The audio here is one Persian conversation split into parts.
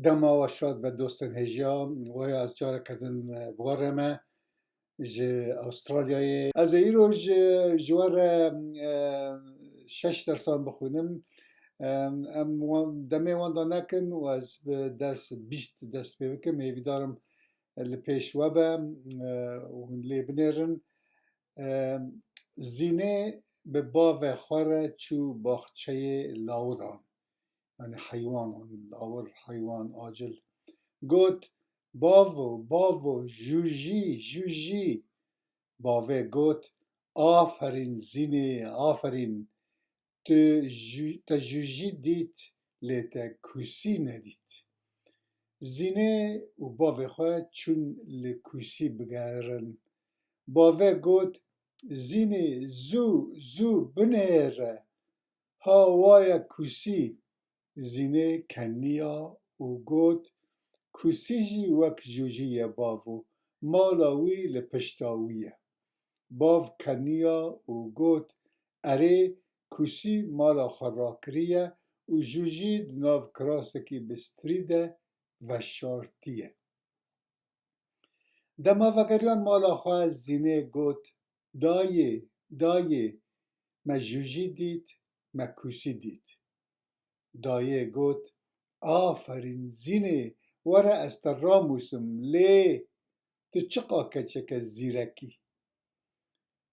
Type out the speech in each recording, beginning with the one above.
دما و شاد به دوستن هجیا و از جاره کردن بغرمه جه استرالیای از ایروز جوار 6 درسان بخونم دمی وان دا نکن و از درس 20 دست بکم هیوی دارم لپیش وبه و لی بنیرن زینه به باو خوره چو باخچه لاوران یعنی حیوان لاور حیوان آجل گوت باو جوجی جوجی باوه گوت آفرین زینه آفرین تا جوجی دیت لیتا کوسی ندید زینه و باوه خواه چون لکوسی بگرن باوه گوت زینه زو بنیره ها وایا کوسی زینه کنیا و گوت کوسی جی وک جوجیه باوو مالاوی لپشتاویه باو کنیا و گوت اره کوسی مالا خراکریه و جوجی دناو کراسکی بستریده و شارتیه دما وگریان مالا خواه زینه گوت دایه ما جوجی دید ما کوسی دید دایه گوت آفرین زینه وره استراموسم لی تو چقا کچک زیرکی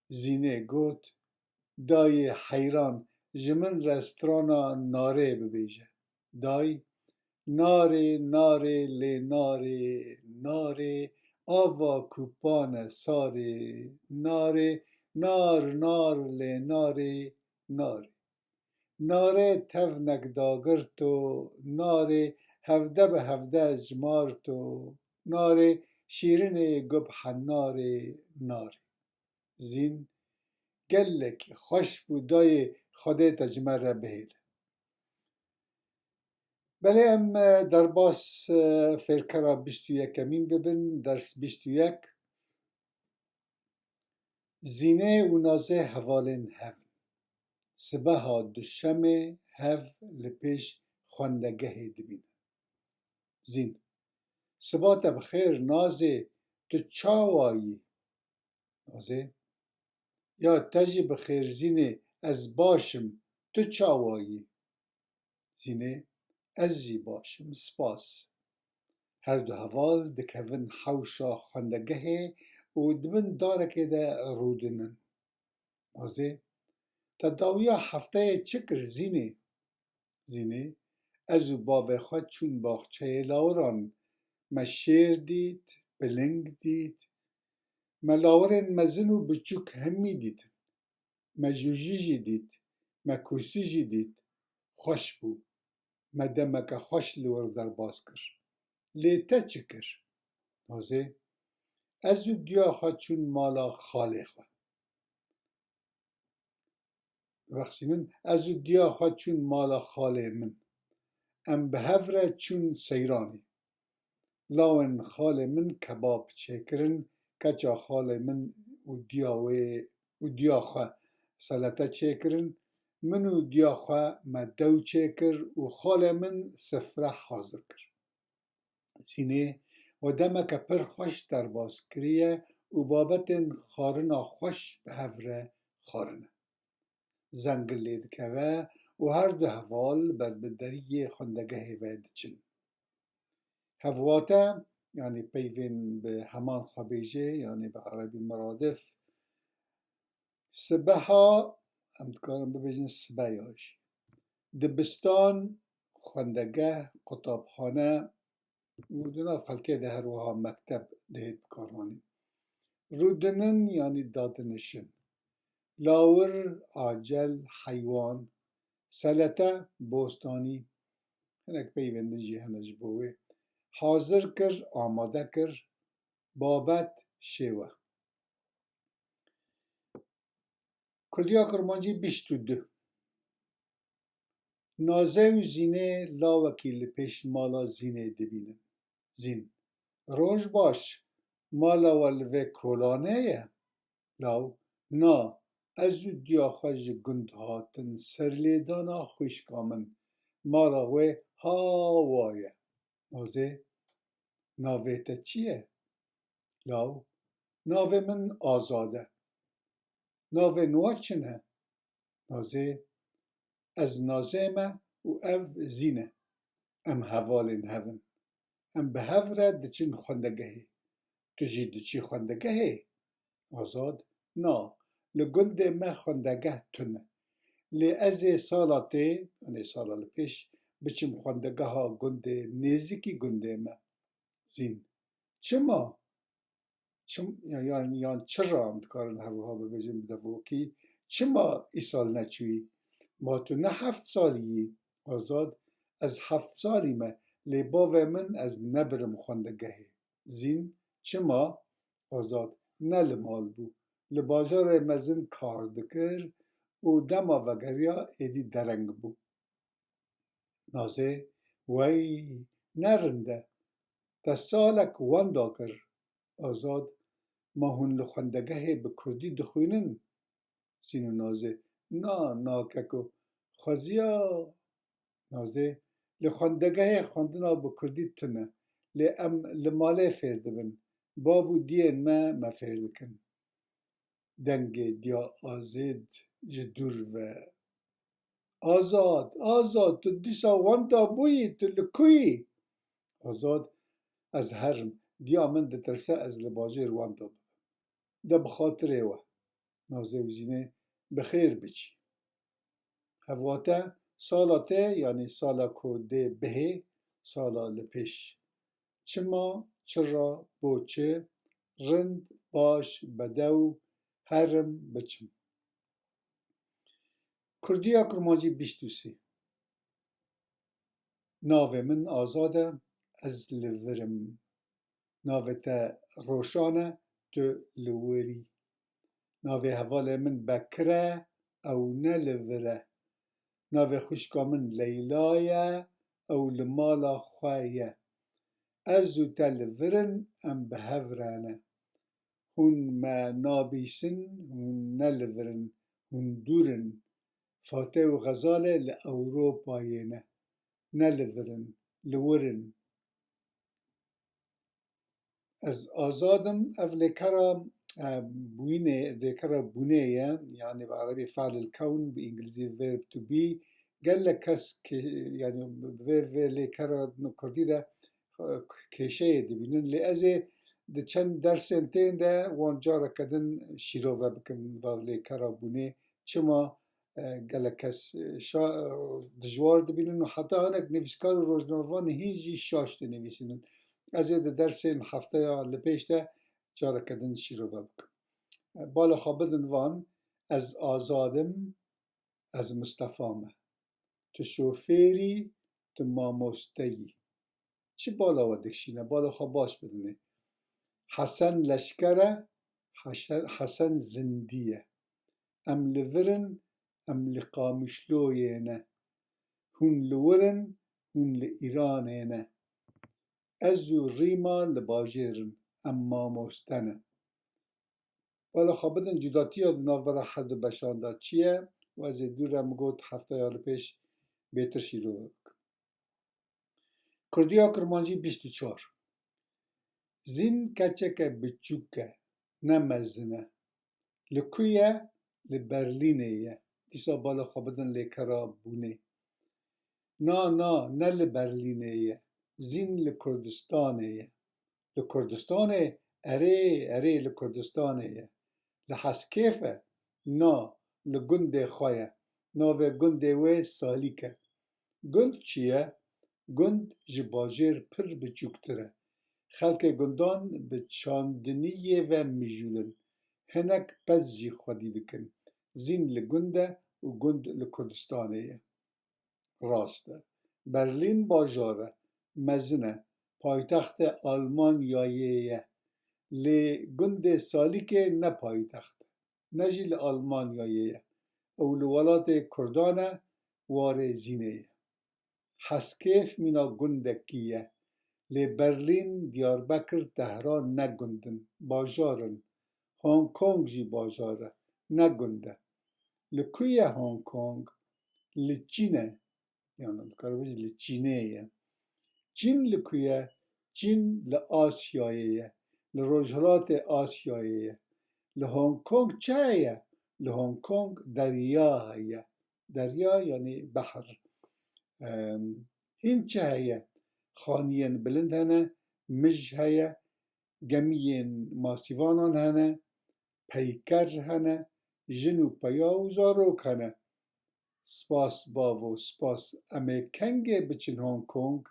زینه گوت دای حیران جمن رسترانا ناره ببیجه دای ناره لی ناره آوا کوپان ساره نار لی ناره تونک داگرتو ناره هفده به هفده جمارتو ناره شیرین گبح ناره زین گلک خوش بودای خودی تجمر بهیل بله ام در باس فیرکرا 21 امین ببین درس 21 زینه و نازه حوالین هف سبه ها دوشمه هف لپیش خواندگه دبین زین سبات بخیر نازه تو چاوایی نازه یا تجی بخیر زینه از باشم تو چاوایی زینه از جی باشم سپاس هر دو هوال دکوین حوشا خواندگه و دبن دارکه ده رودنن نازه تا داویا هفته چکر زینه ازو باوه خود چون باخچه لاوران ما شیر دید بلنگ دید ما لاورن مزن و بچوک همی دید ما جوجی دید ما کوسی دید خوش بو ما دمک خوش لور در باز کر لیتا چکر نازه ازو دیا خود چون مالا خاله خود بخشینن ازو دیا خود چون مالا خاله من ام به هفره چون سیرانی لاون خاله من کباب چکرن کچا خاله من و دیا خوا سلطه چکرن منو دیا خوا ما دو چکر و خاله من سفره حاضر کر زینه و دمک پر خوش در باز کریه و بابتن خارنا خوش به هفره خارنه زنگل لید که و هر دو هوال بر بدری خندگه وید چن هفواته یعنی پیوین به همان خبیجه یعنی به عربی مرادف سبه ها امتکارم ببیجن سبه یاش دبستان خندگه قطابخانه و دونا خلکه ده هر وها مکتب دهید بکارمانی رودنن یعنی دادنشن لاور آجل حیوان سلطه بوستانی هنک پیونده جی هنج بوه حاضر کر آماده کر بابت شیوه کردیا کرمانجی 22 نازه و زینه لاوکی لپیش مالا زینه دبینن زین روش باش مالا والوه کولانه یه لاو نا ازو دیا خوش گند هاتن سرلیدانا خوش کامن مالا وی هاوایه نازه ناوه تا چیه؟ لاو ناوه من آزاده. ناوه نوا چنه؟ نازه از نازه ما و او زینه. ام هوالین هون. ام به هفره دچین خوندگهی. تو جی دچی خوندگهی؟ آزاد نا لگنده ما خوندگه تونه. لی از سالاته یعنی سالال پیش بچیم خوندگه ها گنده نزیکی گنده ما. زین چما؟ یعنی چرا هم دکارن هروها ببجیم بدفو کی چما ای سال نچوی؟ ما تو نه 7 سالی. آزاد از 7 سالی ما لی باوه من از نبرم خوندگهی. زین چما؟ آزاد نه لمال بو. لباجار مزن کار دکر و دما وگریا ایدی درنگ بو. نازه وی نرنده تا سالک واندا کر. آزاد ما هون لخوندگه به کردی دخوینن. زینو نازه نا ککو خوزیا. نازه لخوندگه خوندنا به کردی تنه. لی ام لماله فرده بن. باو دین ما فرده کن. دنگ دیا آزید جدور و آزاد تو دیسا واندا بویی تو لکویی. آزاد از هرم دیا من دترسه از لباجه رواندا بو. ده بخاطر ایوه. نازه وزینه بخیر بچی. هواته سالاته یعنی سالا کوده بهه سالا لپیش. چما چرا بوچه رند باش بدو هرم بچم. کردیا کرمانجی 23. ناوه من آزاده از لورم. ناوه تا روشانه تو لوری. ناوه حوال من بکره او نه لوره. ناوه خوشکا من لیلایه او لمالا خوایه. ازو تا لورن ام به هورانه. هون ما نابیسن هون نه لورن هون دورن. فاتح و غزاله لأوروپایینه. نه لورن لورن. از آزادم او لیکرا بوینه لیکرا بونه یعنی به عربی فعل الكون به انگلیزی verb to be گل کس که یعنی و لیکرا نکردی ده کشه دبینن لی از ده چند درس انتین ده وانجا کدن شیرو و بکن و لیکرا بونه چما گل کس دجوار دبینن و حتی هنک نویسکار و روزنامه‌وان هیچی شاش ده نویسنن. از ده درس این هفته یا لپیش ده جارا کدن شیرو بکن. بالا خوابدن وان از آزادم از مصطفامه. تو شوفیری تو ماموستهی. چی بالا و دکشینه؟ بالا خواب باش بدونه. حسن لشکره حسن زندیه. ام لورن ام لقامشلویه نه. هون لورن هون لإیرانه نه. ازو ریما لباجرن اما مستنه. بالا خوابدن جداتی ها ناو برا حد بشانده چیه و از دورم گوت هفته یال پیش بهتر شیرو بکن. کردیا کرمانجی 24. زین کچک بچوکه نمزنه. لکویه لبرلینه یه. دیسا بالا خوابدن لیکرا بونه. نه لبرلینه یه. زین لکردستانه یه. لکردستانه اره لکردستانه یه. لحسکیفه نا لگنده خواه. ناوه گنده وی سالیکه. گند چیه؟ گند جباجر پر بچوکتره. خلق گندان به چاندنیه و میجولن. هنک پس جی خودی دکن. زین لگنده و گند لکردستانه. راسته. برلین باجاره. مزنه. پایتخت آلمانیاییه. لی گند سالیکه نه پایتخت. نجی لآلمانیاییه. او لولات کردانه واره زینه. حسکیف مینا گندکیه. لی برلین دیاربکر تهران نگندن. باجارن. هانگ کونگ جی باجاره. نگنده. لکویه هانگ کونگ؟ لچینه. یعنی کاربیش لچینه یه. چین لکویه چین لآسیایه لروجهلات آسیایه لهونگ کنگ چهیه لهونگ کنگ دریا هیه دریا یعنی بحر هین چهیه خانیین بلند هنه مج هیه گمیین ماسیوانان هنه پیکر هنه جن و پیا و زاروک هنه سپاس باو سپاس امه کنگه بچین هونگ کنگ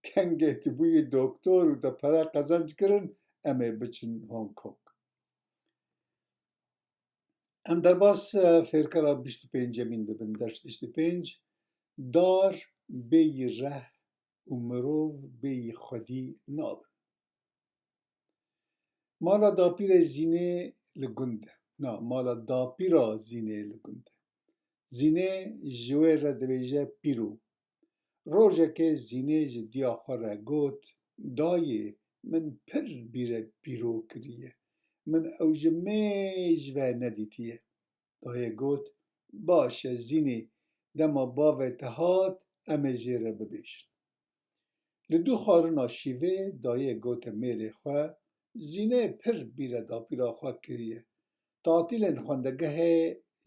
کنگه تبوی دکتر و دا پرا قزنج کرن امه بچین هونگ کنگ ام در باس فیرکرا 25 مین ببین درس 25 دار بی ره و مروف بی خودی ناب مالا داپیر زینه لگنده نا مالا داپیرا زینه لگنده زینه جوه را دویجه پیرو روژه که زینه جدیا خوره گوت دایه من پر بیره پیرو کریه من اوج میج و ندیتیه دایه گوت باشه زینه دما باوه تهات امه جیره ببیشن لدو خارنا شیوه دایه گوت میره خواه زینه پر بیره دا پیرا خواه کریه تعطیلن خواندگه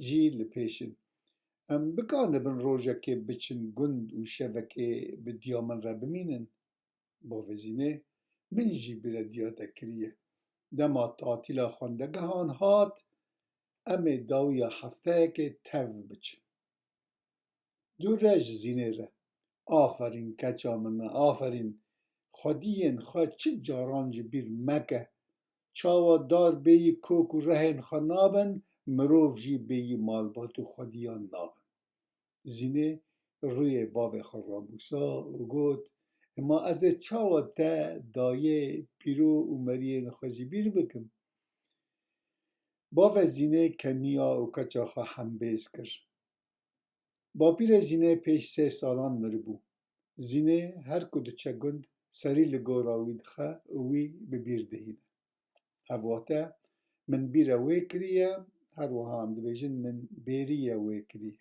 جی لپیشن ام بکانه بن روژه که بچن گند و شوکه به دیامن را بمینن باوه زینه من جی بیره دیاده کریه دما تعطیلا خواندگه هان هات امه داویا هفته که تو بچن دو رج زینه ره آفرین کچا من آفرین خودین خواه چه جارانج بیر مکه چاوا دار بیی کوک و رهن خواه نابن مروف جی بیی مالبات و خودیان نابن زینه روی باب خواه را بوسا و گوت اما از چاوا تا دایه پیرو و مرین خواه بیر بکم باب زینه کنیا و کچا خواه هم بیز کر با پیر زینه پیش 3 سالان مربو زینه هر کدو چه گند سری لگوراوید خواه وی ببیر دهید هواته من بیره وی کریه هر وها هم دویجن من بیریه وی کریه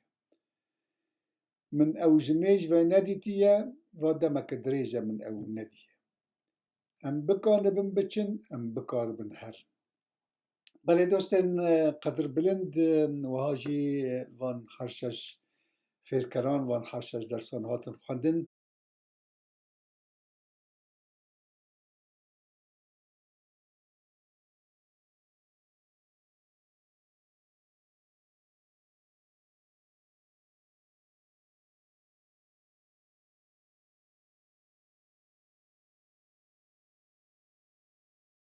من او جمیج و ندیتیه و دمک دریجه من او ندیه ام بکانه بن بچن ام بکار بن هر بله دوستان قدر بلند وهاجی وان حرشش فیرکران وان حرشش درسان هاتن خواندن